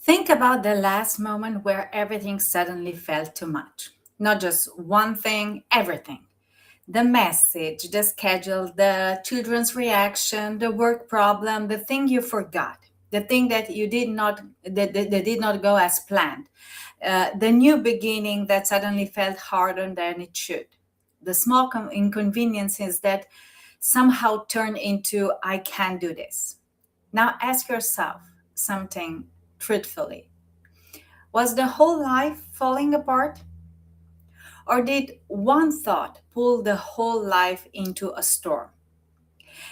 Think about the last moment where everything suddenly felt too much. Not just one thing, everything. The message, the schedule, the children's reaction, the work problem, the thing you forgot, the thing that you did not that did not go as planned, the new beginning that suddenly felt harder than it should, the small inconveniences that somehow turn into I can't do this. Now ask yourself something truthfully. Was the whole life falling apart? Or did one thought pull the whole life into a storm?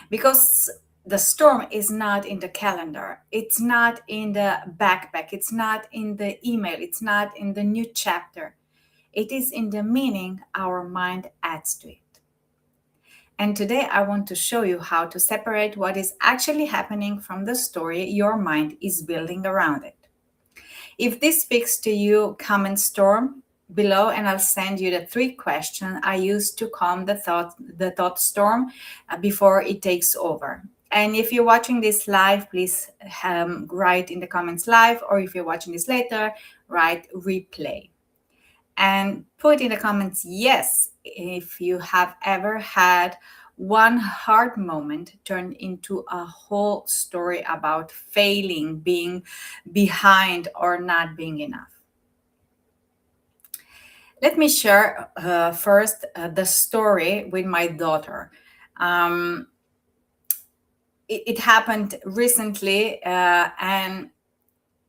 Because the storm is not in the calendar, it's not in the backpack, it's not in the email, it's not in the new chapter. It is in the meaning our mind adds to it. And today I want to show you how to separate what is actually happening from the story your mind is building around it. If this speaks to you, comment storm below and I'll send you the 3 questions I use to calm the thought storm before it takes over. And if you're watching this live, please write in the comments live, or if you're watching this later, write replay. And put in the comments yes if you have ever had one hard moment turned into a whole story about failing, being behind, or not being enough. Let me share first the story with my daughter. Um, it happened recently, and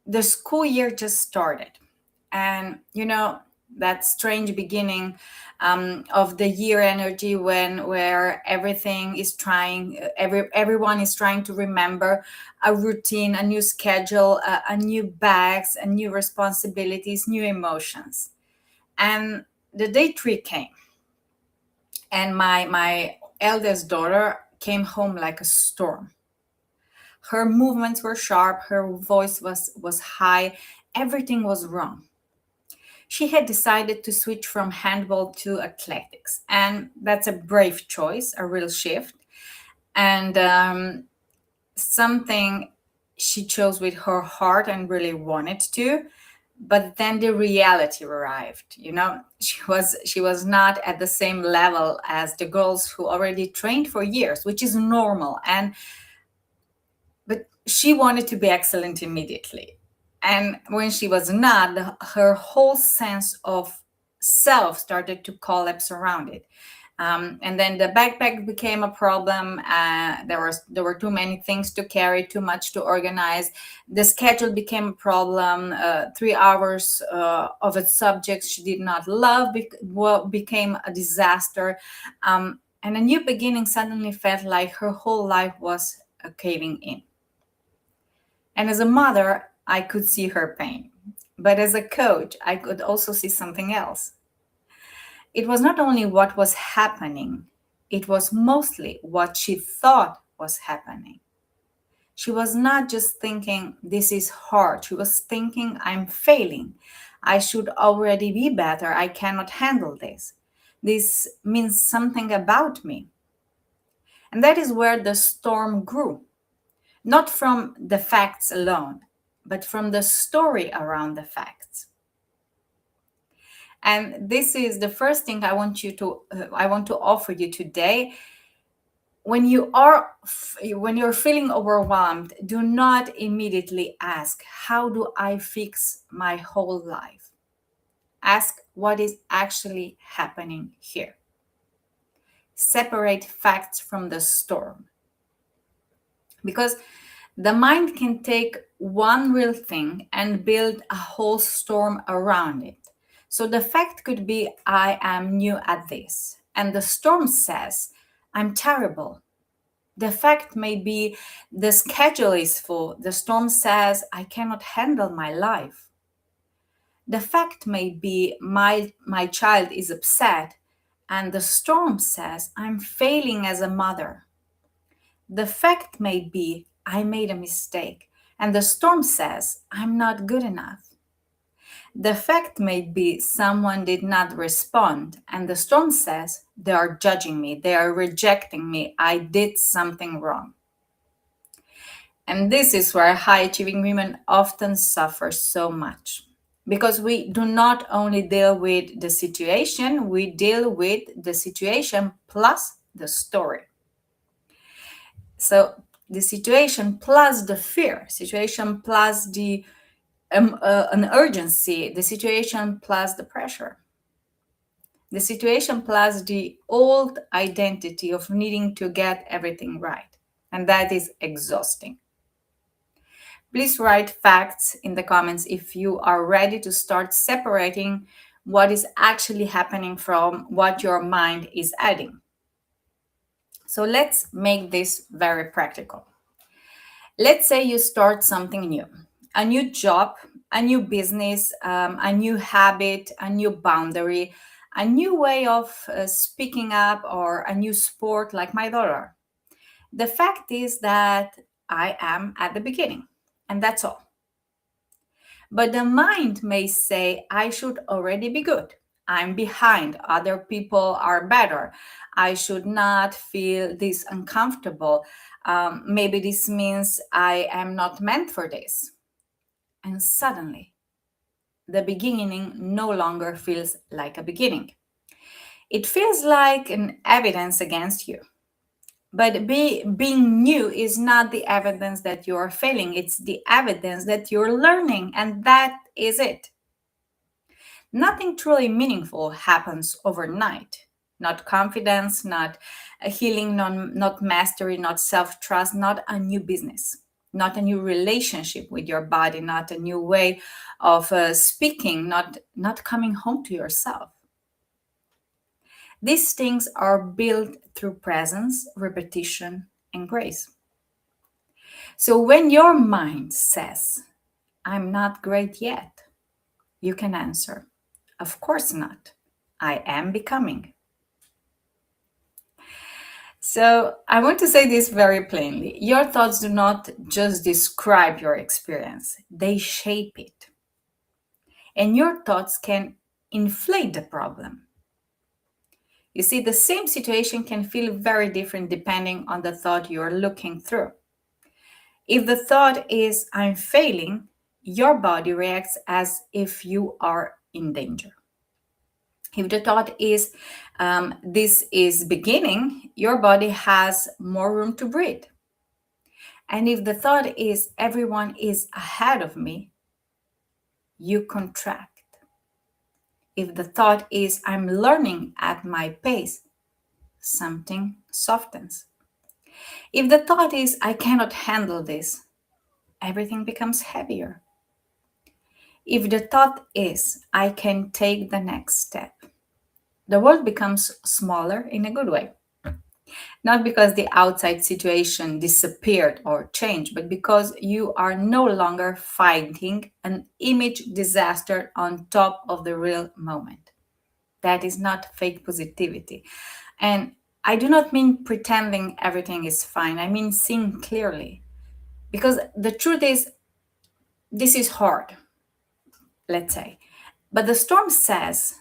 the school year just started. And that strange beginning of the year energy where everyone is trying to remember a routine, a new schedule, a new bags, a new responsibilities, new emotions. And the day 3 came, and my eldest daughter came home like a storm. Her movements were sharp, her voice was high, everything was wrong. She had decided to switch from handball to athletics, and that's a brave choice, a real shift, and something she chose with her heart and really wanted to. But then the reality arrived. She was not at the same level as the girls who already trained for years, which is normal, but she wanted to be excellent immediately. And when she was not, her whole sense of self started to collapse around it. And then the backpack became a problem. There were too many things to carry, too much to organize. The schedule became a problem. 3 hours of its subjects she did not love became a disaster. And a new beginning suddenly felt like her whole life was caving in. And as a mother, I could see her pain. But as a coach, I could also see something else. It was not only what was happening, it was mostly what she thought was happening. She was not just thinking, this is hard. She was thinking, I'm failing. I should already be better. I cannot handle this. This means something about me. And that is where the storm grew. Not from the facts alone, but from the story around the facts. And this is the first thing I want to offer you today. When you're feeling overwhelmed, do not immediately ask, how do I fix my whole life? Ask what is actually happening here. Separate facts from the storm. Because the mind can take one real thing and build a whole storm around it. So the fact could be, I am new at this. And the storm says, I'm terrible. The fact may be, the schedule is full. The storm says, I cannot handle my life. The fact may be, my child is upset. And the storm says, I'm failing as a mother. The fact may be, I made a mistake, and the storm says, I'm not good enough. The fact may be, someone did not respond, and the storm says, they are judging me, they are rejecting me, I did something wrong. And this is where high achieving women often suffer so much. Because we do not only deal with the situation, we deal with the situation plus the story. So the situation plus the fear, situation plus the an urgency, the situation plus the pressure, the situation plus the old identity of needing to get everything right. And that is exhausting. Please write facts in the comments if you are ready to start separating what is actually happening from what your mind is adding. So let's make this very practical. Let's say you start something new, a new job, a new business, a new habit, a new boundary, a new way of speaking up, or a new sport like my daughter. The fact is that I am at the beginning, and that's all. But the mind may say, I should already be good. I'm behind. Other people are better. I should not feel this uncomfortable. Maybe this means I am not meant for this. And suddenly, the beginning no longer feels like a beginning. It feels like an evidence against you. But being new is not the evidence that you are failing, it's the evidence that you're learning, and that is it. Nothing truly meaningful happens overnight. Not confidence, not a healing, not mastery, not self trust, not a new business, not a new relationship with your body, not a new way of speaking, not coming home to yourself. These things are built through presence, repetition, and grace. So when your mind says, I'm not great yet, you can answer, of course not. I am becoming. So I want to say this very plainly. Your thoughts do not just describe your experience, they shape it. And your thoughts can inflate the problem. You see, the same situation can feel very different depending on the thought you're looking through. If the thought is, I'm failing, your body reacts as if you are in danger. If the thought is, this is beginning, your body has more room to breathe. And if the thought is, everyone is ahead of me, you contract. If the thought is, I'm learning at my pace, something softens. If the thought is, I cannot handle this, everything becomes heavier. If the thought is, I can take the next step, the world becomes smaller in a good way. Not because the outside situation disappeared or changed, but because you are no longer fighting an image disaster on top of the real moment. That is not fake positivity. And I do not mean pretending everything is fine. I mean seeing clearly. Because the truth is, this is hard, let's say. But the storm says,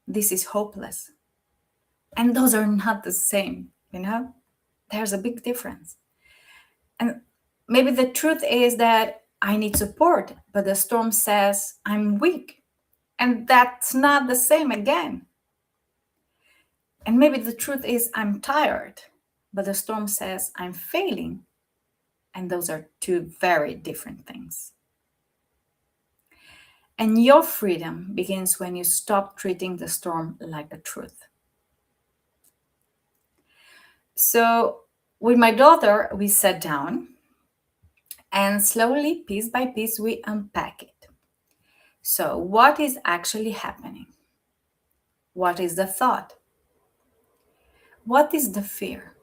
this is hopeless. And those are not the same, you know? There's a big difference. And maybe the truth is that I need support, but the storm says I'm weak. And that's not the same again. And maybe the truth is I'm tired, but the storm says I'm failing. And those are two very different things. And your freedom begins when you stop treating the storm like the truth. So, with my daughter, we sat down and slowly, piece by piece, we unpack it. So, what is actually happening? What is the thought? What is the fear?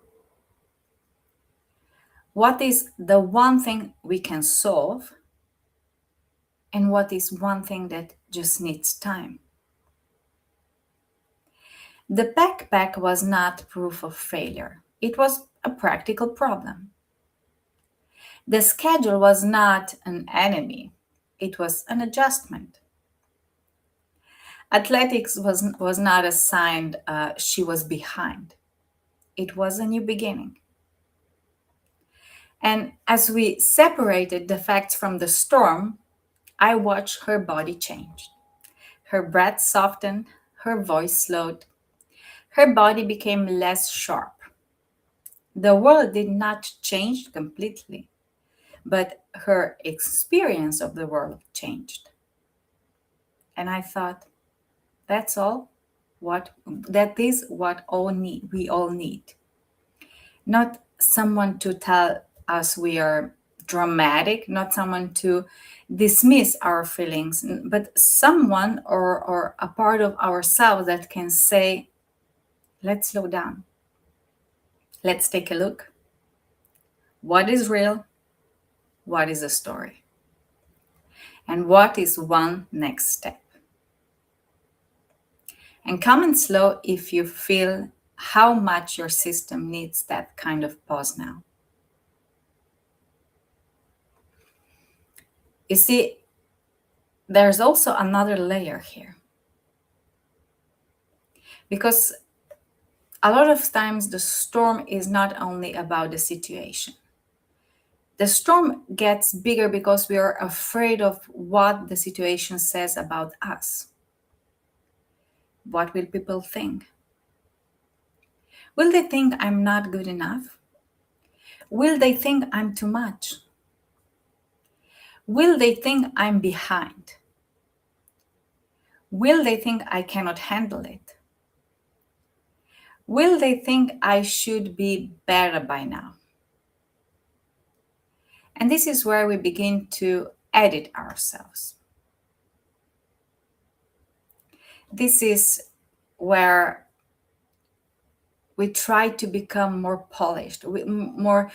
What is the one thing we can solve? And what is one thing that just needs time? The backpack was not proof of failure, it was a practical problem. The schedule was not an enemy, it was an adjustment. Athletics was not a sign she was behind, it was a new beginning. And as we separated the facts from the storm, I watched her body change. Her breath softened, her voice slowed, her body became less sharp. The world did not change completely, but her experience of the world changed. And I thought, that's all what that is what we all need. Not someone to tell us we are dramatic, not someone to dismiss our feelings, but someone or a part of ourselves that can say, let's slow down. Let's take a look. What is real? What is a story? And what is one next step? And comment slow if you feel how much your system needs that kind of pause now. You see, there's also another layer here. Because a lot of times the storm is not only about the situation. The storm gets bigger because we are afraid of what the situation says about us. What will people think? Will they think I'm not good enough? Will they think I'm too much? Will they think I'm behind? Will they think I cannot handle it? Will they think I should be better by now? And this is where we begin to edit ourselves. This is where we try to become more polished, more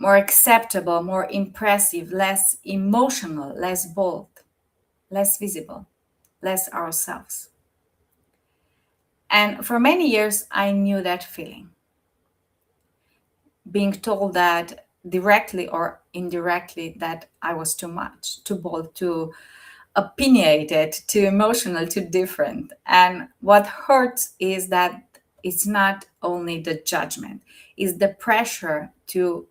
acceptable, more impressive, less emotional, less bold, less visible, less ourselves. And for many years, I knew that feeling. Being told that directly or indirectly that I was too much, too bold, too opinionated, too emotional, too different. And what hurts is that it's not only the judgment, it's the pressure to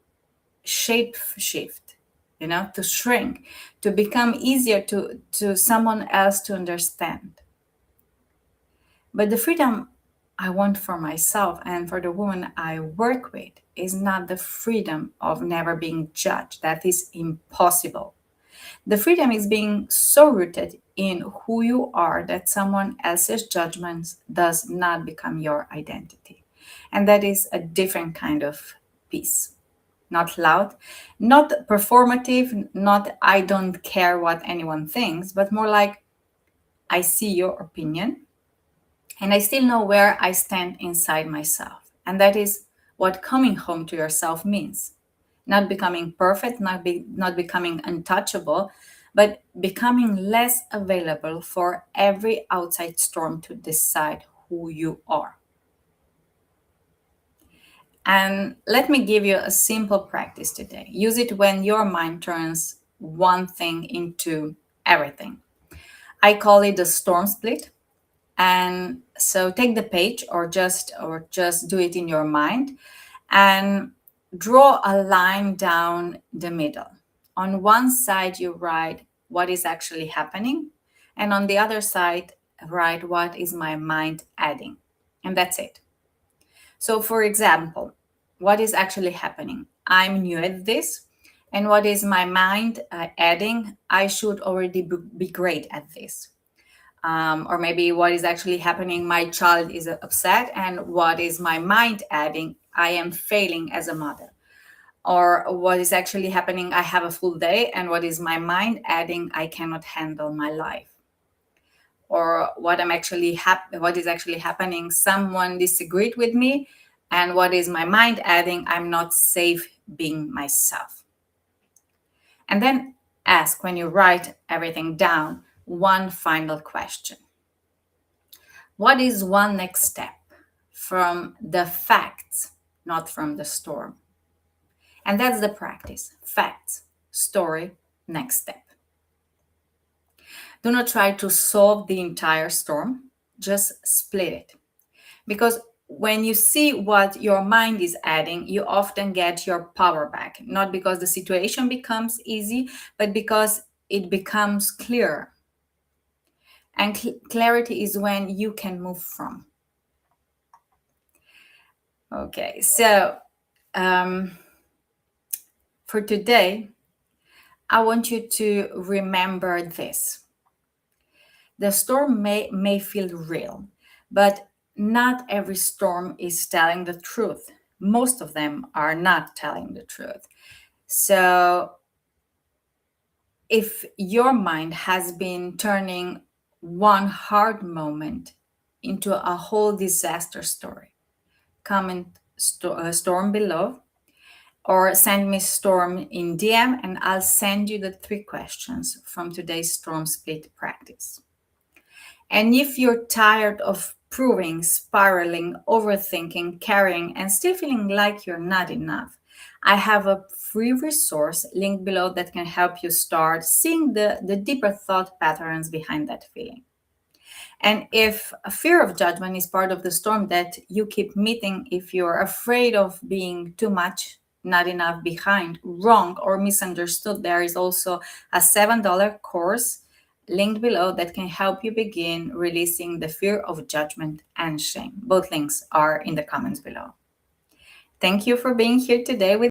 shape shift, to shrink, to become easier to someone else to understand. But the freedom I want for myself and for the woman I work with is not the freedom of never being judged. That is impossible. The freedom is being so rooted in who you are that someone else's judgments does not become your identity. And that is a different kind of peace. Not loud, not performative, not I don't care what anyone thinks, but more like I see your opinion and I still know where I stand inside myself. And that is what coming home to yourself means. Not becoming perfect, not becoming untouchable, but becoming less available for every outside storm to decide who you are. And let me give you a simple practice today. Use it when your mind turns one thing into everything. I call it the storm split. And so take the page or just do it in your mind and draw a line down the middle. On one side you write what is actually happening, and on the other side write what is my mind adding. And that's it. So for example, what is actually happening? I'm new at this. And what is my mind adding? I should already be great at this. Or maybe what is actually happening, my child is upset, and what is my mind adding, I am failing as a mother. Or what is actually happening, I have a full day, and what is my mind adding, I cannot handle my life. Or what is actually happening, someone disagreed with me, and what is my mind adding, I'm not safe being myself. And then ask, when you write everything down, one final question. What is one next step from the facts, not from the storm? And that's the practice. Facts, story, next step. Do not try to solve the entire storm, just split it. Because when you see what your mind is adding, you often get your power back, not because the situation becomes easy, but because it becomes clear. And clarity is when you can move from. Okay, so um, for today, I want you to remember this. The storm may feel real, but not every storm is telling the truth. Most of them are not telling the truth. So if your mind has been turning one hard moment into a whole disaster story, comment storm below or send me storm in DM and I'll send you the 3 questions from today's storm split practice. And if you're tired of proving, spiraling, overthinking, carrying, and still feeling like you're not enough, I have a free resource linked below that can help you start seeing the deeper thought patterns behind that feeling. And if a fear of judgment is part of the storm that you keep meeting, if you're afraid of being too much, not enough, behind, wrong, or misunderstood, there is also a $7 course linked below that can help you begin releasing the fear of judgment and shame. Both links are in the comments below. Thank you for being here today with